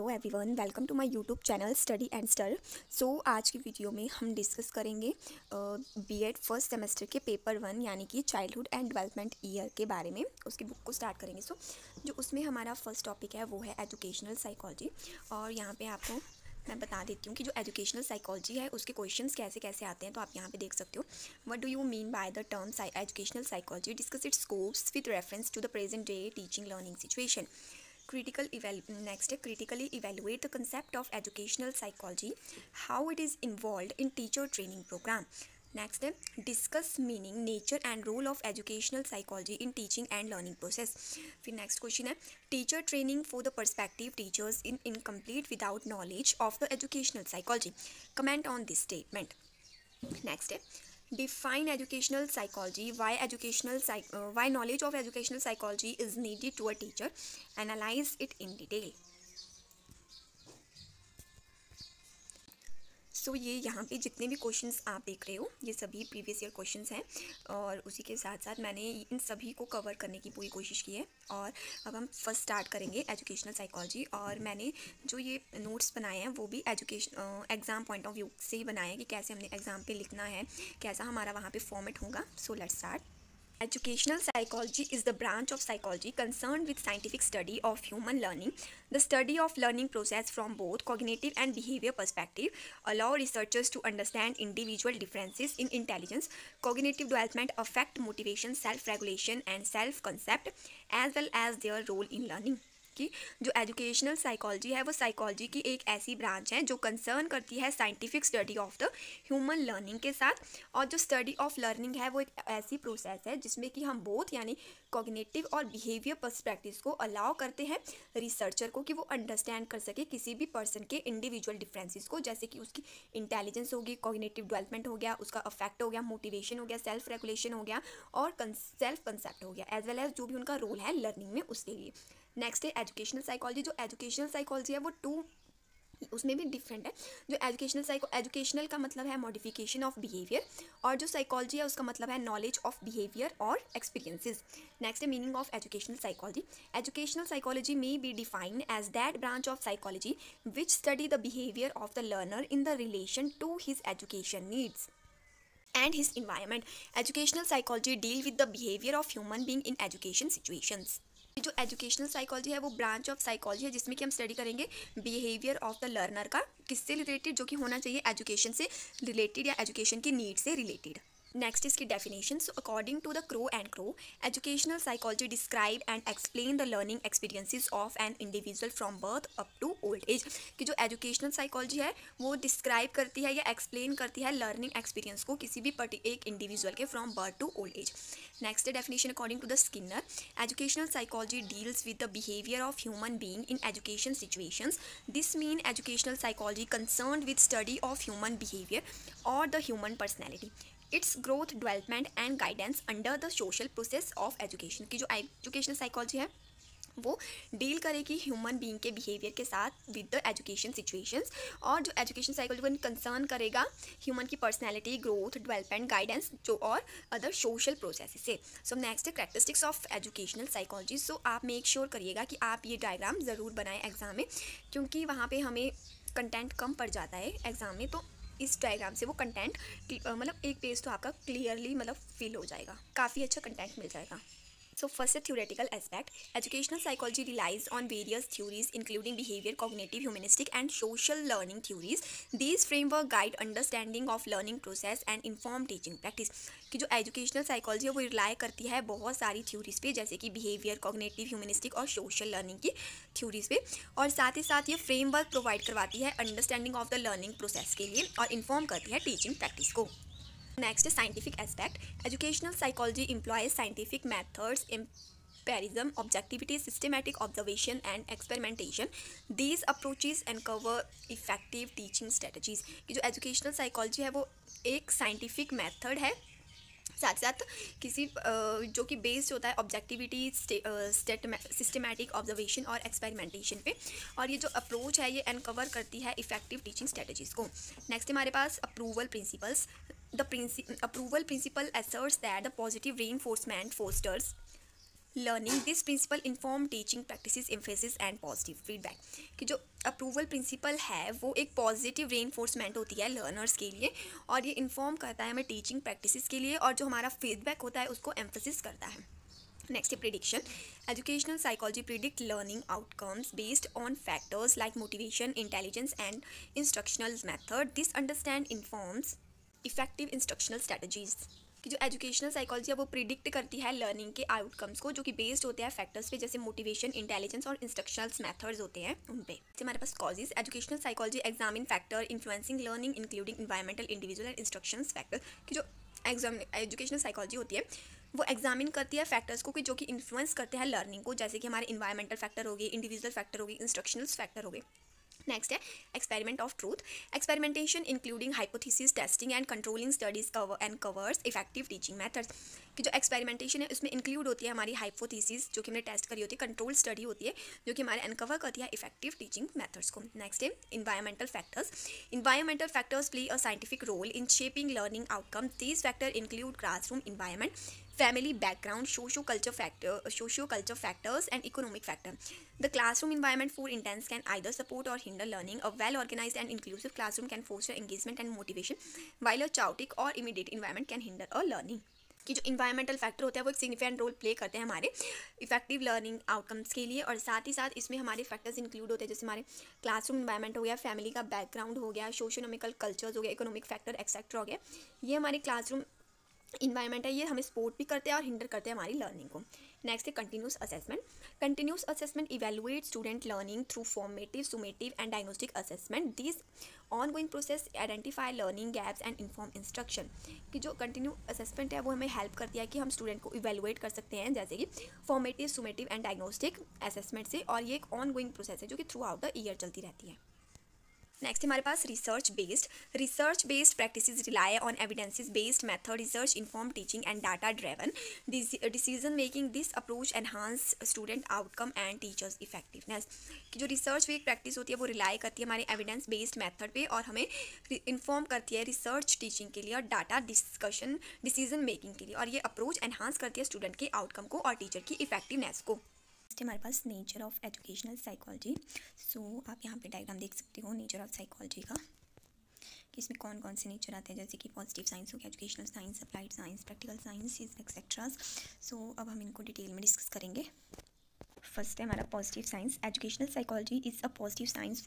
Hello everyone, welcome to my YouTube channel study and stir. So आज की video में हम डिस्कस करेंगे बीएड फर्स्ट सेमेस्टर के पेपर 1 यानी कि चाइल्डहुड एंड डेवलपमेंट ईयर के बारे में। उसकी बुक को स्टार्ट करेंगे। सो जो उसमें हमारा फर्स्ट टॉपिक है वो है एजुकेशनल साइकोलॉजी। और यहाँ पे आपको मैं बता देती हूँ कि जो एजुकेशनल साइकोलॉजी है उसके क्वेश्चंस कैसे कैसे आते हैं। तो आप यहाँ पे देख सकते हो, what do you mean by the term educational psychology, discuss its scopes with reference to the present day teaching learning situation. Critically evaluate the concept of educational psychology, how it is involved in teacher training program. Next, discuss meaning, nature and role of educational psychology in teaching and learning process. फिर next question है, teacher training for the prospective teachers in incomplete without knowledge of the educational psychology. Comment on this statement. Next है, define educational psychology, why knowledge of educational psychology is needed to a teacher. Analyze it in detail. सो ये यहाँ पे जितने भी questions आप देख रहे हो ये सभी प्रीवियस ईयर क्वेश्चंस हैं और उसी के साथ साथ मैंने इन सभी को कवर करने की पूरी कोशिश की है। और अब हम फर्स्ट स्टार्ट करेंगे एजुकेशनल साइकोलॉजी। और मैंने जो ये नोट्स बनाए हैं वो भी एग्ज़ाम पॉइंट ऑफ व्यू से ही बनाए हैं कि कैसे हमने एग्ज़ाम पे लिखना है, कैसा हमारा वहाँ पे फॉर्मेट होगा। So let's start. Educational psychology is the branch of psychology concerned with scientific study of human learning. The study of learning process from both cognitive and behavior perspective allow researchers to understand individual differences in intelligence, cognitive development, affect, motivation, self-regulation and self-concept, as well as their role in learning. कि जो educational psychology है वो psychology की एक ऐसी branch है जो concern करती है scientific study of the human learning के साथ। और जो स्टडी ऑफ लर्निंग है वो एक ऐसी प्रोसेस है जिसमें कि हम बोथ यानी कॉग्निटिव और बिहेवियर पर्सपेक्टिव्स को अलाउ करते हैं रिसर्चर को कि वो अंडरस्टैंड कर सके किसी भी पर्सन के इंडिविजुअल डिफरेंसेस को, जैसे कि उसकी इंटेलिजेंस होगी, कॉग्निटिव डेवलपमेंट हो गया, उसका अफेक्ट हो गया, मोटिवेशन हो गया, सेल्फ रेगुलेशन हो गया और सेल्फ कंसेप्ट हो गया, एज वेल एज जो भी उनका रोल है लर्निंग में उसके लिए। नेक्स्ट है एजुकेशनल साइकोलॉजी। जो एजुकेशनल साइकोलॉजी है वो उसमें भी डिफरेंट है। जो एजुकेशनल का मतलब है मॉडिफिकेशन ऑफ बिहेवियर और जो साइकोलॉजी है उसका मतलब है नॉलेज ऑफ बिहेवियर और एक्सपीरियंसेस। नेक्स्ट है meaning of educational psychology. Educational psychology में be defined as that branch of psychology which study the behaviour of the learner in the relation to his education needs and his environment. Educational psychology deal with the behavior of human being in education situations. जो educational psychology है वो branch of psychology है जिसमें कि हम study करेंगे behaviour of the learner का, किससे रिलेटेड, जो कि होना चाहिए एजुकेशन से रिलेटेड या एजुकेशन की नीड से रिलेटेड। नेक्स्ट इसकी definition. So according to the Crow and Crow, educational psychology describe and explain the learning experiences of an individual from birth up to old age. कि जो educational psychology है वो describe करती है या explain करती है लर्निंग एक्सपीरियंस को किसी भी एक इंडिविजुअल के from birth to old age. Next definition according to the Skinner, educational psychology deals with the behaviour of human being in education situations. This mean educational psychology concerned with study of human behaviour और the human personality, its growth, development and guidance under the social process of education. की जो educational psychology है वो deal करेगी human being के behaviour के साथ with the education situations. और जो एजुकेशन साइकोलॉजी को कंसर्न करेगा ह्यूमन की पर्सनैलिटी, ग्रोथ, डेवलपमेंट, गाइडेंस जो और अदर सोशल प्रोसेस से। सो नेक्स्ट है कैरेक्टरिस्टिक्स ऑफ एजुकेशनल साइकोलॉजी। सो आप मेक श्योर करिएगा कि आप ये डायग्राम ज़रूर बनाएं एग्जाम में, क्योंकि वहाँ पे हमें कंटेंट कम पड़ जाता है एग्जाम में। तो इस डायग्राम से वो कंटेंट मतलब एक पेज तो आपका क्लियरली मतलब फिल हो जाएगा, काफ़ी अच्छा कंटेंट मिल जाएगा। So first a theoretical aspect. Educational psychology relies on various theories including behavior, cognitive, humanistic and social learning theories. These framework guide understanding of learning process and inform teaching practice. कि जो educational psychology है वो rely करती है बहुत सारी theories पे, जैसे कि बिहेवियर, कॉग्निटिव, ह्यूमनिस्टिक और सोशल लर्निंग की थ्योरीज पे। और साथ ही साथ ये फ्रेमवर्क प्रोवाइड करवाती है understanding of the learning process के लिए और इन्फॉर्म करती है टीचिंग प्रैक्टिस को। Next is scientific aspect. Educational psychology employs scientific methods, empiricism, objectivity, systematic observation and experimentation. These approaches uncover effective teaching strategies. कि जो educational psychology है वो एक scientific method है, साथ साथ किसी जो कि बेस्ड होता है ऑब्जेक्टिविटी, सिस्टमैटिक ऑब्जर्वेशन और एक्सपेरिमेंटेशन पे। और ये जो अप्रोच है ये अनकवर करती है इफेक्टिव टीचिंग स्ट्रेटजीज को। नेक्स्ट हमारे पास approval principles. The approval principle asserts that the positive reinforcement fosters learning this principle inform teaching practices emphasis and positive feedback, कि जो अप्रूवल प्रिंसिपल है वो एक पॉजिटिव रेनफोर्समेंट होती है लर्नर्स के लिए, और ये इन्फॉर्म करता है हमें टीचिंग प्रैक्टिसेस के लिए, और जो हमारा फीडबैक होता है उसको एम्फेसिस करता है। नेक्स्ट है prediction. Educational psychology predict learning outcomes based on factors like motivation, intelligence and instructional method. This understand informs effective instructional strategies, कि जो एजुकेशनल साइकोलॉजी है वो प्रिडिक्ट करती है लर्निंग के आउटकम्स को, जो कि बेस्ड होते हैं फैक्टर्स पे, जैसे मोटिवेशन, इंटेलिजेंस और इंस्ट्रक्शनल मेथड्स होते हैं उन पे। हमारे पास causes. Educational psychology examine factor influencing learning including environmental, individual and instructions factor, कि जो एजुकेशनल साइकोलॉजी होती है वो एग्जामिन करती है फैक्टर्स को, कि जो कि इन्फ्लुएंस करते हैं लर्निंग को, जैसे कि हमारे इन्वायरमेंटल फैक्टर हो गए, इंडिविजुअल फैक्टर हो गए, इंस्ट्रक्शनल फैक्टर हो गए। नेक्स्ट है experiment of truth. Experimentation including hypothesis testing and controlling studies covers effective teaching methods, कि जो एक्सपेरिमेंटेशन है उसमें इंक्लूड होती है हमारी हाइपोथेसिस जो कि हमने टेस्ट करी होती है, कंट्रोल स्टडी होती है जो कि हमारे अनकवर करती है इफेक्टिव टीचिंग मेथड्स को। नेक्स्ट है environmental factors. Environmental factors play a scientific role in shaping learning outcome. These factor include classroom environment, family background, socio-culture factors, and economic factor. The classroom environment for intense can either support or hinder learning. A well-organized and inclusive classroom can foster engagement and motivation, while a chaotic or immediate environment can hinder a learning. कि जो environmental factor होते हैं वो एक significant role play करते हैं हमारे effective learning outcomes के लिए, और साथ ही साथ इसमें हमारे फैक्टर्स इंक्लूड होते हैं, जैसे हमारे क्लासरूम इन्वायरमेंट हो गया, फैमिली का बैकग्राउंड हो गया, सोशियोनॉमिकल कल्चर्स हो गया, इकोनॉमिक फैक्टर एक्सेट्रा हो गया। ये हमारे क्लासरूम इन्वायरमेंट है, ये हमें सपोर्ट भी करते हैं और हिंडर करते हैं हमारी लर्निंग को। नेक्स्ट है continuous assessment. Continuous assessment evaluate student learning through formative, summative and diagnostic assessment. This ongoing process identify learning gaps and inform instruction, कि जो कंटिन्यू असेसमेंट है वो हमें हेल्प करती है कि हम स्टूडेंट को इवेलुएट कर सकते हैं, जैसे कि formative, summative and diagnostic assessment से, और ये एक ऑनगोइंग प्रोसेस है जो कि थ्रू आउट द ईयर चलती रहती है। नेक्स्ट हमारे पास research based practices rely on evidences based method, research inform teaching and data driven decision making. This approach enhance student outcome and teachers effectiveness, कि जो रिसर्च भी एक प्रैक्टिस होती है वो रिलाई करती है हमारे एविडेंस बेस्ड मेथड पे, और हमें इन्फॉर्म करती है रिसर्च टीचिंग के लिए और डाटा डिस्कशन डिसीजन मेकिंग के लिए, और ये अप्रोच एनहांस करती है स्टूडेंट के आउटकम को और टीचर की इफेक्टिवनेस को। हमारे पास नेचर ऑफ एजुकेशनल साइकोलॉजी। सो आप यहाँ पे डायग्राम देख सकते हो नेचर ऑफ साइकोलॉजी का, कि इसमें कौन कौन से नेचर आते हैं, जैसे कि पॉजिटिव साइंस हो गया, educational science, applied science, practical science etcetera. So अब हम इनको डिटेल में डिस्कस करेंगे। फर्स्ट है हमारा positive science. Educational psychology is a positive science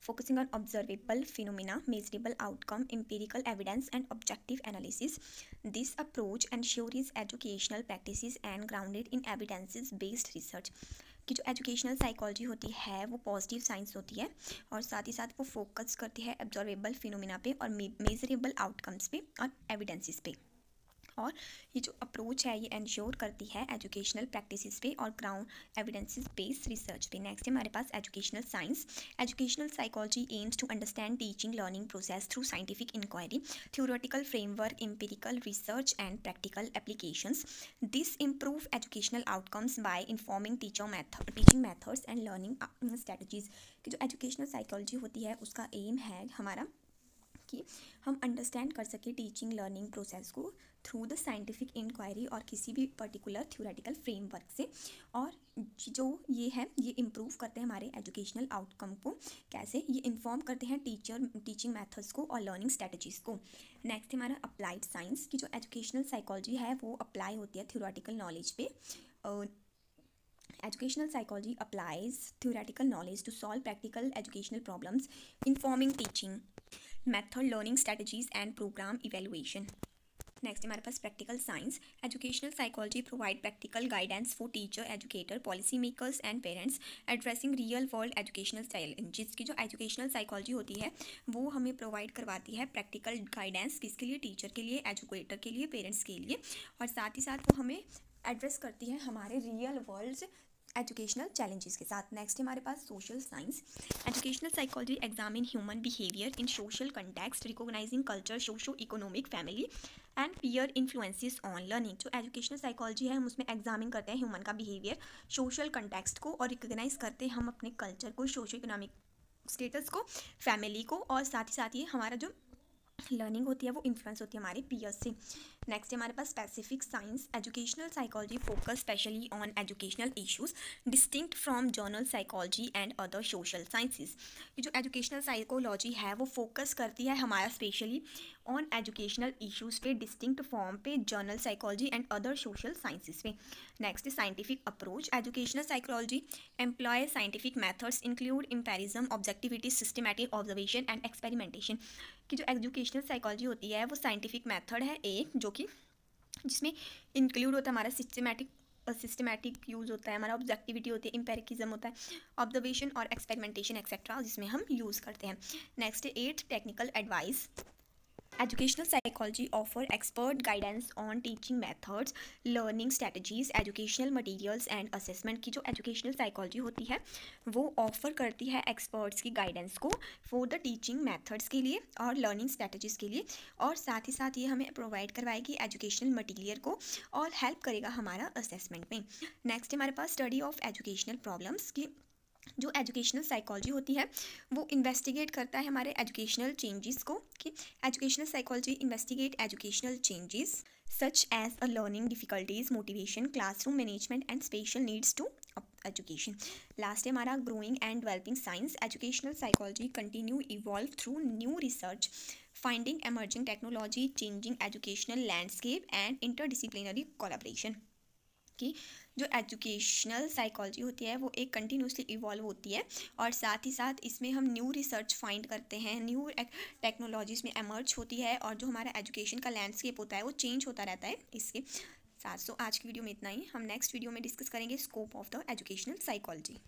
focusing on observable phenomena, measurable outcome, empirical evidence, and objective analysis. This approach ensures educational practices and grounded in evidence-based research. कि जो educational psychology होती है वो positive science होती है, और साथ ही साथ वो फोकस करती है ऑब्जर्वेबल फिनोमिना पे और मेजरेबल आउटकम्स पे और एविडेंसेस पे, और ये जो अप्रोच है ये इंश्योर करती है एजुकेशनल प्रैक्टिसेस पे और ग्राउंड एविडेंसेस बेस्ड रिसर्च पे। नेक्स्ट है हमारे पास educational science. Educational psychology aims to understand teaching learning process through scientific inquiry, theoretical framework, empirical research and practical applications. This improve educational outcomes by informing teaching methods and learning strategies. कि जो educational psychology होती है उसका M है हमारा कि हम understand कर सके टीचिंग लर्निंग प्रोसेस को थ्रू द साइंटिफिक इंक्वायरी और किसी भी पर्टिकुलर थ्योरेटिकल फ्रेमवर्क से, और जो ये है ये इम्प्रूव करते हैं हमारे एजुकेशनल आउटकम को। कैसे? ये इन्फॉर्म करते हैं टीचिंग मेथड्स को और लर्निंग स्ट्रेटजीज को। नेक्स्ट हमारा अप्लाइड साइंस की जो एजुकेशनल साइकोलॉजी है वो अप्लाई होती है थ्योरेटिकल नॉलेज पे। Educational psychology applies theoretical knowledge to solve practical educational problems, informing teaching method, learning strategies, and program evaluation. Next हमारे पास practical science. Educational psychology provide practical guidance for teacher, educator, policy makers and parents addressing real world educational challenges. की जो educational psychology होती है वो हमें provide करवाती है प्रैक्टिकल गाइडेंस, किसके लिए? टीचर के लिए, एजुकेटर के लिए, पेरेंट्स के लिए, और साथ ही साथ वो हमें एड्रेस करती है हमारे रियल वर्ल्ड एजुकेशनल चैलेंजेस के साथ। नेक्स्ट हमारे पास social science. Educational psychology examine human behaviour in social context, recognising culture, socio economic, family and peer influences on learning. जो एजुकेशनल साइकोलॉजी है हम उसमें एग्जामिन करते हैं ह्यूमन का बिहेवियर, सोशल कंटेक्स्ट को, और रिकॉग्नाइज करते हैं हम अपने कल्चर को, सोशो इकोनॉमिक स्टेटस को, फैमिली को, और साथ ही ये हमारा जो लर्निंग होती है वो इन्फ्लुएंस होती है हमारे पीयर्स से। नेक्स्ट हमारे पास specific science. Educational psychology focus specially on educational issues distinct from general psychology and other social sciences. ये जो एजुकेशनल साइकोलॉजी है वो फोकस करती है हमारा स्पेशली ऑन एजुकेशनल इश्यूज पे, डिस्टिंक्ट फॉर्म पे, general psychology and other social sciences पे। Next scientific approach. Educational psychology employ scientific methods include empiricism, objectivity, systematic observation and experimentation. कि जो एजुकेशनल साइकोलॉजी होती है वो साइंटिफिक मेथड है एक, जो कि जिसमें इंक्लूड होता है हमारा सिस्टमैटिक यूज़ होता है, हमारा ऑब्जेक्टिविटी होती है, इम्पेरिकिज्म होता है, ऑब्जर्वेशन और एक्सपेरिमेंटेशन एक्सेट्रा जिसमें हम यूज़ करते हैं। Next 8 technical advice. Educational psychology offer expert guidance on teaching methods, learning strategies, educational materials and assessment। की जो educational psychology होती है वो ऑफ़र करती है experts की guidance को for the teaching methods के लिए और learning strategies के लिए, और साथ ही साथ ये हमें प्रोवाइड करवाएगी educational material को और हेल्प करेगा हमारा assessment में। नेक्स्ट हमारे पास स्टडी ऑफ एजुकेशनल प्रॉब्लम्स की जो एजुकेशनल साइकोलॉजी होती है वो इन्वेस्टिगेट करता है हमारे एजुकेशनल चेंजेस को। कि educational psychology investigate educational changes such as a learning difficulties, motivation, classroom management and special needs to education. Last है हमारा growing and developing science. Educational psychology continue evolve through new research, finding emerging technology, changing educational landscape and interdisciplinary collaboration. कि जो educational psychology होती है वो एक continuously evolve होती है और साथ ही साथ इसमें हम न्यू रिसर्च फाइंड करते हैं, न्यू टेक्नोलॉजीज में एमर्ज होती है और जो हमारा एजुकेशन का लैंडस्केप होता है वो चेंज होता रहता है इसके साथ। सो आज की वीडियो में इतना ही। हम नेक्स्ट वीडियो में डिस्कस करेंगे scope of the educational psychology.